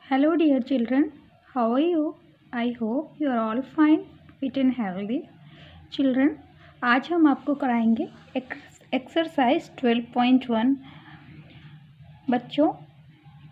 Hello dear children, how are you? I hope you are all fine, fit and healthy. Children, आज हम आपको कराएंगे exercise 12.1। बच्चों,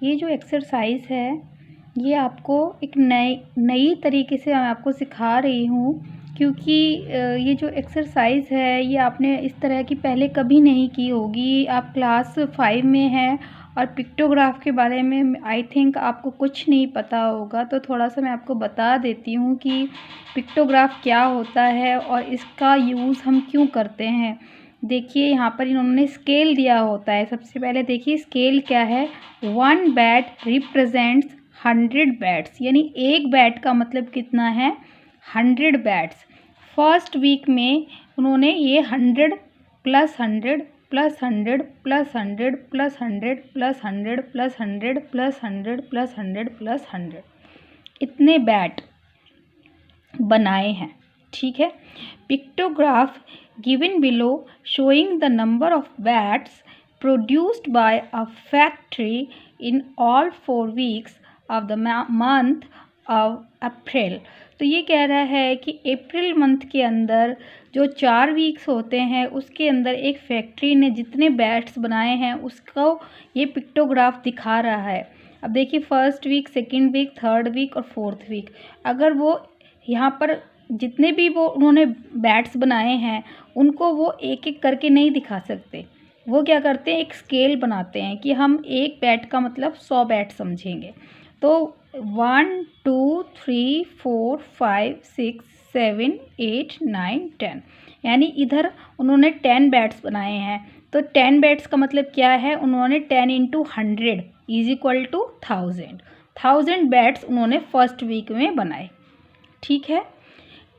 ये जो एक्सरसाइज है ये आपको एक नई तरीके से मैं आपको सिखा रही हूँ, क्योंकि ये जो एक्सरसाइज है ये आपने इस तरह की पहले कभी नहीं की होगी। आप क्लास 5 में हैं और पिक्टोग्राफ के बारे में आई थिंक आपको कुछ नहीं पता होगा, तो थोड़ा सा मैं आपको बता देती हूँ कि पिक्टोग्राफ क्या होता है और इसका यूज़ हम क्यों करते हैं। देखिए यहाँ पर इन्होंने स्केल दिया होता है। सबसे पहले देखिए स्केल क्या है। 1 बैट रिप्रेजेंट्स 100 बैट्स, यानी एक बैट का मतलब कितना है 100 बैट्स। फर्स्ट वीक में उन्होंने ये 100 plus 100 plus 100 plus 100 plus 100 plus 100 plus 100 plus 100 plus 100 plus 100 इतने बैट बनाए हैं। ठीक है। Pictograph given below showing the number of bats produced by a factory in all 4 weeks of the month of April. तो ये कह रहा है कि अप्रैल मंथ के अंदर जो 4 वीक्स होते हैं उसके अंदर एक फैक्ट्री ने जितने बैट्स बनाए हैं उसको ये पिक्टोग्राफ दिखा रहा है। अब देखिए first week, second week, third week और फोर्थ वीक, अगर वो यहाँ पर जितने भी वो उन्होंने बैट्स बनाए हैं उनको वो एक एक करके नहीं दिखा सकते। वो क्या करते हैं, एक स्केल बनाते हैं कि हम एक बैट का मतलब 100 बैट समझेंगे। तो 1 2 3 4 5 6 7 8 9 10, यानी इधर उन्होंने 10 बैट्स बनाए हैं। तो 10 बैट्स का मतलब क्या है, उन्होंने 10 × 100 इज इक्वल टू 1000 बैट्स उन्होंने फर्स्ट वीक में बनाए। ठीक है।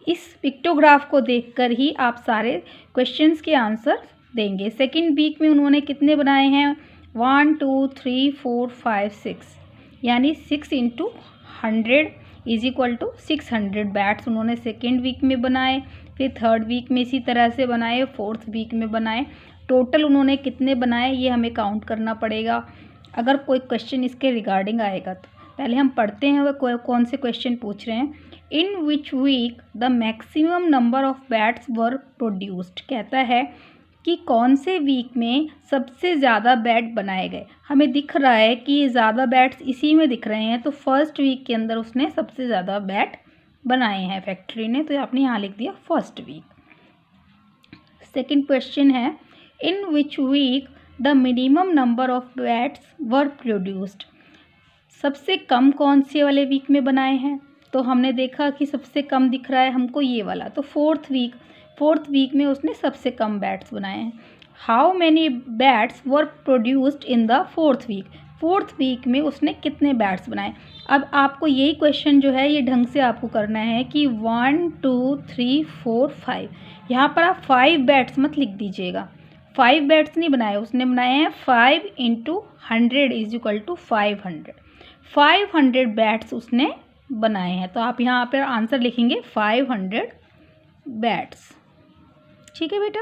इस पिक्टोग्राफ को देखकर ही आप सारे क्वेश्चंस के आंसर देंगे। सेकंड वीक में उन्होंने कितने बनाए हैं 1 2 3 4 5 6, यानी 6 × 100 इज इक्वल टू 600 बैट्स उन्होंने सेकेंड वीक में बनाए। फिर थर्ड वीक में इसी तरह से बनाए, फोर्थ वीक में बनाए। टोटल उन्होंने कितने बनाए ये हमें काउंट करना पड़ेगा अगर कोई क्वेश्चन इसके रिगार्डिंग आएगा तो। पहले हम पढ़ते हैं वह कौन से क्वेश्चन पूछ रहे हैं। In which week the maximum number of bats were produced, कहता है कि कौन से वीक में सबसे ज़्यादा बैट बनाए गए। हमें दिख रहा है कि ज़्यादा बैट्स इसी में दिख रहे हैं, तो फर्स्ट वीक के अंदर उसने सबसे ज़्यादा बैट बनाए हैं फैक्ट्री ने, तो आपने यहाँ लिख दिया फर्स्ट वीक। सेकंड क्वेश्चन है in which week the minimum number of bats were produced, सबसे कम कौन से वाले वीक में बनाए हैं। तो हमने देखा कि सबसे कम दिख रहा है हमको ये वाला, तो फोर्थ वीक में उसने सबसे कम बैट्स बनाए हैं। How many bats were produced in the fourth week में उसने कितने बैट्स बनाए। अब आपको यही क्वेश्चन जो है ये ढंग से आपको करना है कि 1 2 3 4 5, यहाँ पर आप 5 बैट्स मत लिख दीजिएगा। 5 बैट्स नहीं बनाए, उसने बनाए हैं 5 × 100 इज इक्वल टू 500 बैट्स उसने बनाए हैं। तो आप यहाँ पर आंसर लिखेंगे 500 बैट्स। ठीक है बेटा।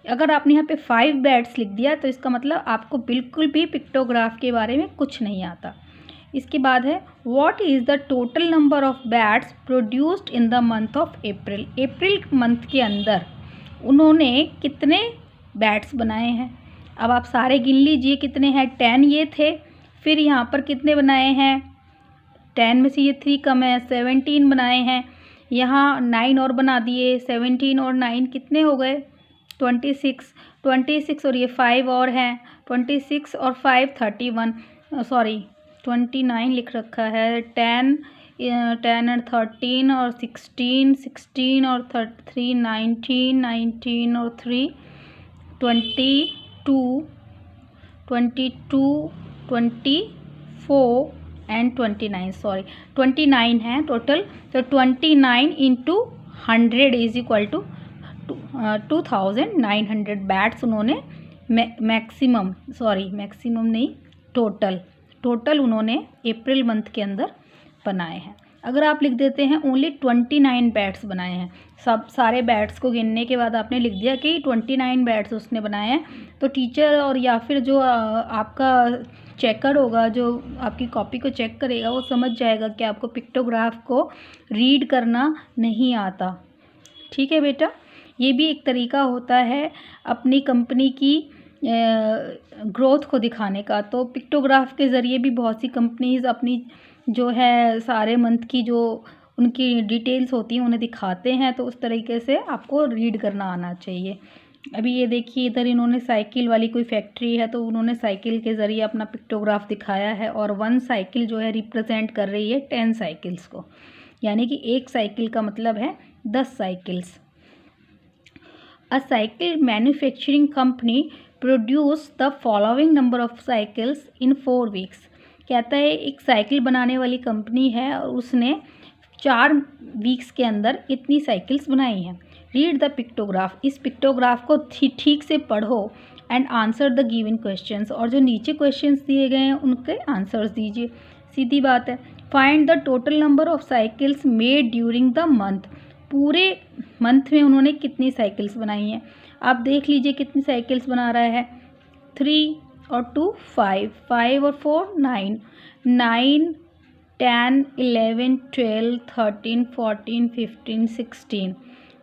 अगर आपने यहाँ पे 5 बैट्स लिख दिया तो इसका मतलब आपको बिल्कुल भी पिक्टोग्राफ के बारे में कुछ नहीं आता। इसके बाद है what is the total number of bats produced in the month of April. April month के अंदर उन्होंने कितने बैट्स बनाए हैं। अब आप सारे गिन लीजिए कितने हैं। 10 ये थे, फिर यहाँ पर कितने बनाए हैं, 10 में से ये 3 कम है, 17 बनाए हैं। यहाँ 9 और बना दिए, 17 और 9 कितने हो गए 26 और ये 5 और हैं 26 और 5 31, सॉरी 29 लिख रखा है। 10 और 13 और 16 और 3 19 और 3 22 24 एंड 29, सॉरी 29 है टोटल। तो 29 × 100 इज इक्वल टू 2900 बैट्स उन्होंने मैक्सिमम नहीं टोटल उन्होंने अप्रैल मंथ के अंदर बनाए हैं। अगर आप लिख देते हैं ओनली 29 बैट्स बनाए हैं, सब सारे बैट्स को गिनने के बाद आपने लिख दिया कि 29 बैट्स उसने बनाए हैं, तो टीचर और या फिर जो आपका चेकर होगा, जो आपकी कॉपी को चेक करेगा, वो समझ जाएगा कि आपको पिक्टोग्राफ को रीड करना नहीं आता। ठीक है बेटा, ये भी एक तरीका होता है अपनी कंपनी की ग्रोथ को दिखाने का। तो पिक्टोग्राफ के ज़रिए भी बहुत सी कंपनीज़ अपनी जो है सारे मंथ की जो उनकी डिटेल्स होती हैं उन्हें दिखाते हैं, तो उस तरीके से आपको रीड करना आना चाहिए। अभी ये देखिए, इधर इन्होंने साइकिल वाली कोई फैक्ट्री है, तो उन्होंने साइकिल के ज़रिए अपना पिक्टोग्राफ दिखाया है, और 1 साइकिल जो है रिप्रेजेंट कर रही है 10 साइकिल्स को, यानी कि एक साइकिल का मतलब है 10 cycles. A cycle manufacturing company produced the following number of cycles in 4 weeks। कहता है एक साइकिल बनाने वाली कंपनी है और उसने 4 वीक्स के अंदर इतनी साइकिल्स बनाई हैं। रीड द पिक्टोग्राफ, इस पिक्टोग्राफ को ठीक से पढ़ो and answer the given questions, और जो नीचे क्वेश्चंस दिए गए हैं उनके आंसर्स दीजिए। सीधी बात है। Find the total number of cycles made during the month, पूरे मंथ में उन्होंने कितनी साइकिल्स बनाई हैं। आप देख लीजिए कितनी साइकिल्स बना रहा है, 3 और 2 5, 5 और 4 9, 9 10 11 12 13 14 15 16,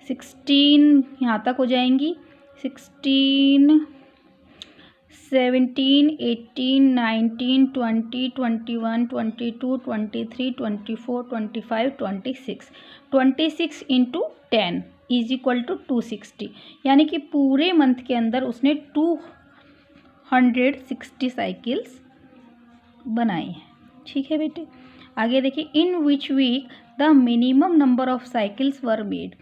16 यहाँ तक हो जाएंगी, 16 17 18 19 20 21 22 23 24 25 26, 26 इंटू 10 इज इक्वल टू 260, यानी कि पूरे मंथ के अंदर उसने 260 साइकिल्स बनाई हैं। ठीक है बेटे, आगे देखिए। In which week the minimum number of cycles were made,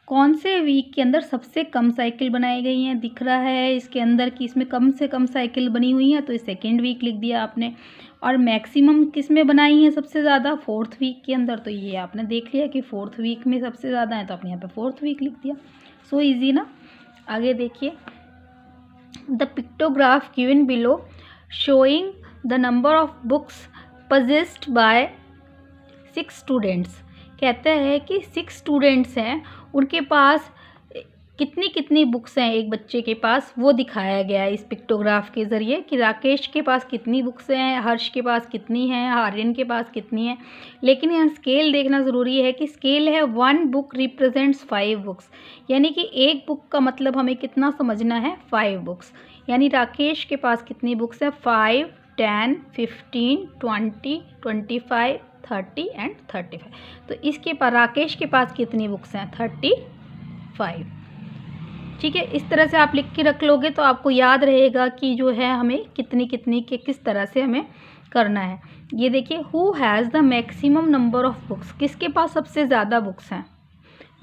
कौन से वीक के अंदर सबसे कम साइकिल बनाई गई हैं। दिख रहा है इसके अंदर कि इसमें कम से कम साइकिल बनी हुई हैं, तो सेकेंड वीक लिख दिया आपने। और मैक्सिमम किस में बनाई हैं सबसे ज़्यादा, 4th वीक के अंदर, तो ये आपने देख लिया कि 4th वीक में सबसे ज़्यादा है, तो आपने यहाँ पे 4th वीक लिख दिया। सो इजी ना। आगे देखिए, the pictograph given below showing the number of books possessed bye 6 students. कहते हैं कि 6 स्टूडेंट्स हैं, उनके पास कितनी कितनी बुक्स हैं एक बच्चे के पास, वो दिखाया गया है इस पिक्टोग्राफ के ज़रिए कि राकेश के पास कितनी बुक्स हैं, हर्ष के पास कितनी हैं, आर्यन के पास कितनी हैं। लेकिन यहाँ स्केल देखना ज़रूरी है कि स्केल है 1 बुक रिप्रेजेंट्स 5 बुक्स, यानी कि एक बुक का मतलब हमें कितना समझना है, 5 बुक्स। यानी राकेश के पास कितनी बुक्स हैं, 5 10 15 20 25 30 एंड 35। तो इसके पास राकेश के पास कितनी बुक्स हैं, 35। ठीक है, इस तरह से आप लिख के रख लोगे तो आपको याद रहेगा कि जो है हमें कितनी कितनी के किस तरह से हमें करना है। ये देखिए, who has the maximum number of books, किसके पास सबसे ज़्यादा बुक्स हैं।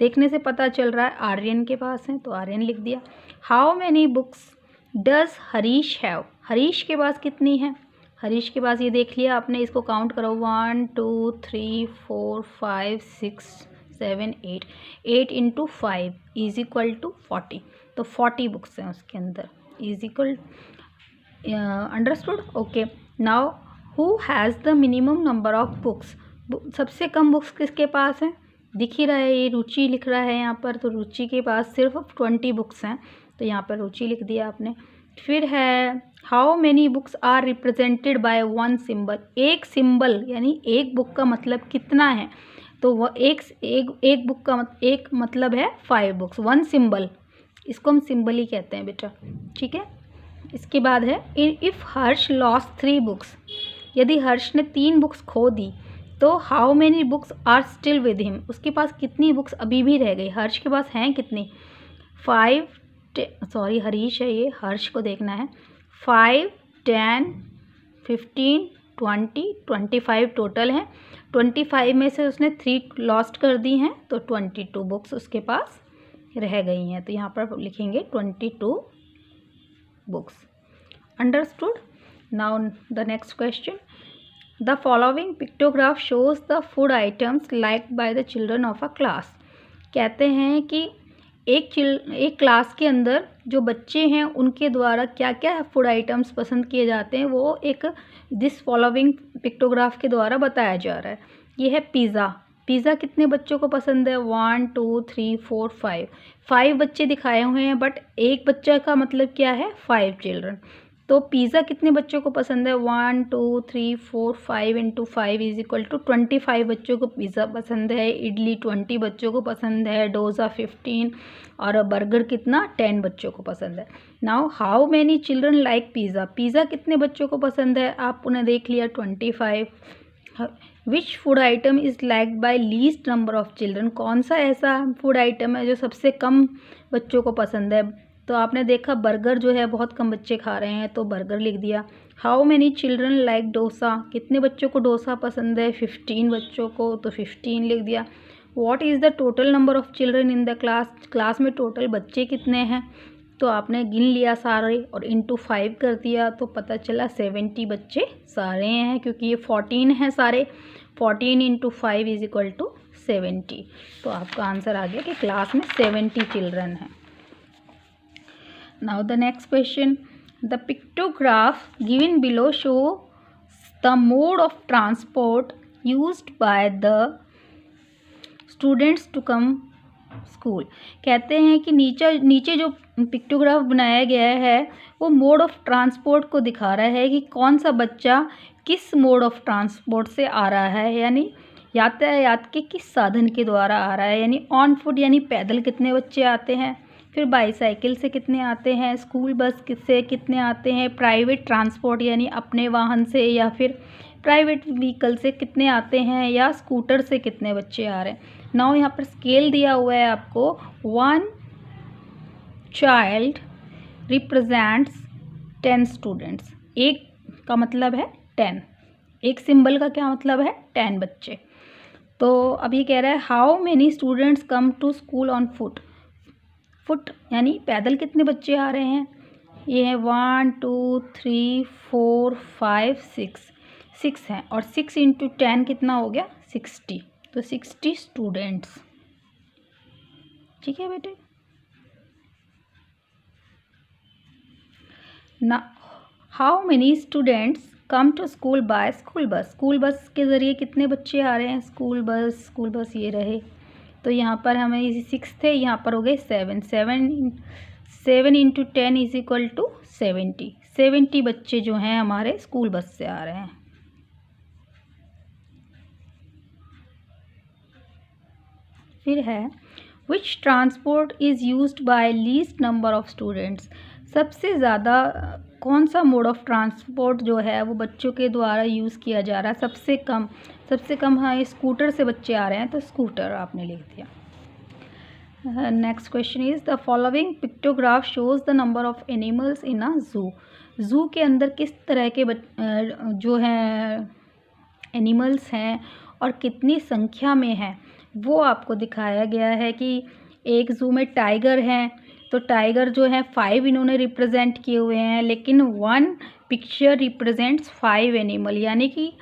देखने से पता चल रहा है आर्यन के पास हैं, तो आर्यन लिख दिया। How many books does Harish have, Harish के पास कितनी है। हरीश के पास ये देख लिया आपने, इसको काउंट करो, 1 2 3 4 5 6 7 8, 8 इंटू 5 इज इक्वल टू 40, तो 40 बुक्स हैं उसके अंदर, is equal, understood. Okay, now who has the minimum number of books, सबसे कम बुक्स किसके पास है, दिख ही रहा है, ये रुचि लिख रहा है यहाँ पर, तो रुचि के पास सिर्फ 20 बुक्स हैं, तो यहाँ पर रुचि लिख दिया आपने। फिर है how many books are represented by 1 symbol, एक सिंबल यानी एक बुक का मतलब कितना है, तो वह एक बुक का एक मतलब है 5 बुक्स, 1 सिंबल, इसको हम सिंबल ही कहते हैं बेटा। ठीक है, इसके बाद है इफ़ हर्ष लॉस्ट 3 बुक्स, यदि हर्ष ने 3 बुक्स खो दी तो how many books are still with him, उसके पास कितनी बुक्स अभी भी रह गई। हर्ष के पास हैं कितनी, 5 सॉरी हरीश है ये, हर्ष को देखना है, 5 10 15 20 25 टोटल हैं। 25 में से उसने 3 लॉस्ट कर दी हैं, तो 22 बुक्स उसके पास रह गई हैं, तो यहाँ पर लिखेंगे 22 books. Understood. Now the next question, the following pictograph shows the food items liked by the children of a class. कहते हैं कि एक क्लास के अंदर जो बच्चे हैं उनके द्वारा क्या क्या फूड आइटम्स पसंद किए जाते हैं, वो एक दिस फॉलोइंग पिक्टोग्राफ के द्वारा बताया जा रहा है। ये है पिज़्ज़ा। पिज़्ज़ा कितने बच्चों को पसंद है? 1 2 3 4 5। 5 बच्चे दिखाए हुए हैं, बट एक बच्चा का मतलब क्या है? 5 चिल्ड्रन। तो पिज़्ज़ा कितने बच्चों को पसंद है? 1 2 3 4 5 इंटू 5 इज इक्वल टू 25 बच्चों को पिज़्ज़ा पसंद है। इडली 20 बच्चों को पसंद है। डोसा 15 और बर्गर कितना? 10 बच्चों को पसंद है। Now how many children like pizza? Pizza कितने बच्चों को पसंद है? आपने देख लिया 25। Which food item is like bye least number of children? कौन सा ऐसा फूड आइटम है जो सबसे कम बच्चों को पसंद है? तो आपने देखा बर्गर जो है बहुत कम बच्चे खा रहे हैं, तो बर्गर लिख दिया। How many children like dosa? कितने बच्चों को डोसा पसंद है? 15 बच्चों को, तो 15 लिख दिया। What is the total number of children in the class? Class में टोटल बच्चे कितने हैं? तो आपने गिन लिया सारे और इंटू 5 कर दिया, तो पता चला 70 बच्चे सारे हैं, क्योंकि ये 14 हैं सारे। 14 इंटू 5 इज इक्वल टू 70। तो आपका आंसर आ गया कि क्लास में 70 चिल्ड्रन हैं। Now the next question, the pictograph given below show the mode of transport used by the students to come school. कहते हैं कि नीचे जो पिक्टोग्राफ बनाया गया है वो मोड ऑफ ट्रांसपोर्ट को दिखा रहा है कि कौन सा बच्चा किस मोड ऑफ ट्रांसपोर्ट से आ रहा है, यानी यातायात के किस साधन के द्वारा आ रहा है। यानी ऑन फुट यानी पैदल कितने बच्चे आते हैं, फिर बाईसाइकिल से कितने आते हैं, स्कूल बस से कितने आते हैं, प्राइवेट ट्रांसपोर्ट यानी अपने वाहन से या फिर प्राइवेट व्हीकल से कितने आते हैं, या स्कूटर से कितने बच्चे आ रहे हैं। नाउ यहाँ पर स्केल दिया हुआ है आपको। 1 चाइल्ड रिप्रेजेंट्स 10 स्टूडेंट्स। एक का मतलब है 10, एक सिंबल का क्या मतलब है? 10 बच्चे। तो अब ये कह रहा है how many students come to school on foot. Foot यानी पैदल कितने बच्चे आ रहे हैं? ये है 1 2 3 4 5 6 हैं, और 6 इंटू 10 कितना हो गया? 60। तो 60 स्टूडेंट्स। ठीक है बेटे ना। How many students come to school by school bus. School bus के ज़रिए कितने बच्चे आ रहे हैं? स्कूल बस ये रहे, तो यहाँ पर हमें 6 थे, यहाँ पर हो गए 7। 7 इंटू 10 इज इक्वल टू 70। 70 बच्चे जो हैं हमारे स्कूल बस से आ रहे हैं। फिर है विच transport is used by least number of students. सबसे ज़्यादा कौन सा मोड ऑफ ट्रांसपोर्ट जो है वो बच्चों के द्वारा यूज़ किया जा रहा है? सबसे कम हाँ, स्कूटर से बच्चे आ रहे हैं, तो स्कूटर आपने लिख दिया। Next question is the following pictograph shows the number of animals in a zoo. Zoo के अंदर किस तरह के जो हैं एनिमल्स हैं और कितनी संख्या में हैं वो आपको दिखाया गया है। कि एक ज़ू में टाइगर हैं, तो टाइगर जो है 5 इन्होंने रिप्रेजेंट किए हुए हैं, लेकिन 1 पिक्चर रिप्रेजेंट्स 5 एनिमल, यानी कि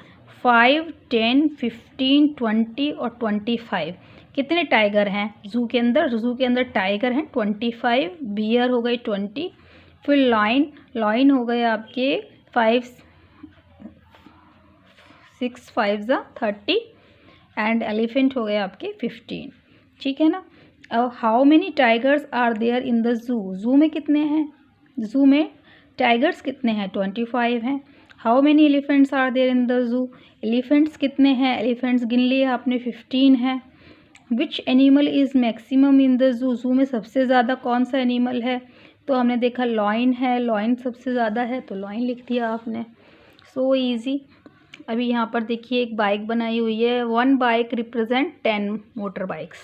5 10 15 20 और 25। कितने टाइगर हैं ज़ू के अंदर? ज़ू के अंदर टाइगर हैं 25, बियर हो गई 20, फिर लॉइन हो गए आपके 6 5 30 एंड एलिफेंट हो गए आपके 15। ठीक है ना। अब how many tigers are there in the zoo. Zoo में कितने हैं? ज़ू में टाइगर्स कितने हैं? 25 हैं। How many elephants are there in the zoo. Elephants कितने हैं? एलिफेंट्स गिन लिए आपने 15 हैं। Which animal is maximum in the zoo. Zoo में सबसे ज़्यादा कौन सा एनिमल है? तो हमने देखा लॉइन है, लॉइन सबसे ज़्यादा है, तो लॉइन लिख दिया आपने। So easy. अभी यहाँ पर देखिए एक बाइक बनाई हुई है। 1 bike represent 10 motor bikes.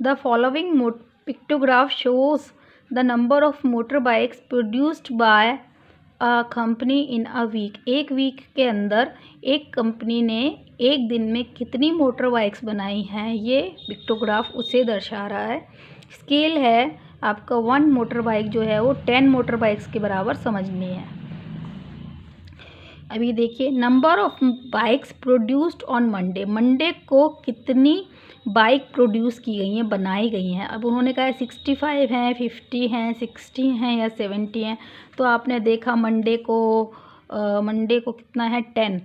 The following pictograph shows the number of motor bikes produced by a company in a week. एक वीक के अंदर एक कंपनी ने एक दिन में कितनी मोटर बाइक्स बनाई हैं, ये पिक्टोग्राफ उसे दर्शा रहा है। स्केल है आपका 1 मोटर बाइक जो है वो 10 मोटर बाइक्स के बराबर समझनी है। अभी देखिए number of bikes produced on Monday. Monday को कितनी बाइक प्रोड्यूस की गई हैं, बनाई गई हैं। अब उन्होंने कहा है 65 हैं, 50 हैं, 60 हैं या 70 हैं। तो आपने देखा मंडे को कितना है 10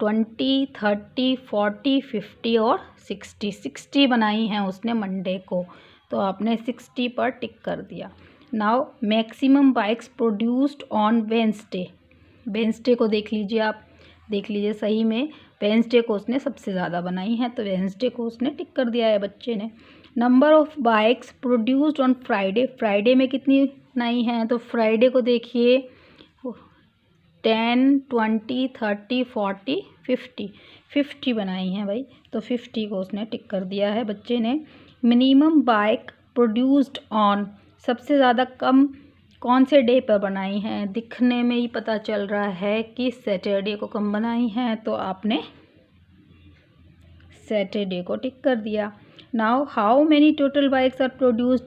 20, 30, 40, 50 और 60 बनाई हैं उसने मंडे को, तो आपने 60 पर टिक कर दिया। Now maximum bikes produced on Wednesday, Wednesday को देख लीजिए, आप देख लीजिए सही में वेंसडे को उसने सबसे ज़्यादा बनाई हैं, तो वेंसडे को उसने टिक कर दिया है बच्चे ने। Number of bikes produced on Friday, Friday में कितनी बनाई हैं, तो फ्राइडे को देखिए 10, 20, 30, 40, 50 बनाई हैं भाई, तो 50 को उसने टिक कर दिया है बच्चे ने। मिनिमम बाइक प्रोड्यूस्ड ऑन, सबसे ज़्यादा कम कौन से डे पर बनाई हैं, दिखने में ही पता चल रहा है कि सैटरडे को कम बनाई हैं, तो आपने सैटरडे को टिक कर दिया। Now how many total bikes are produced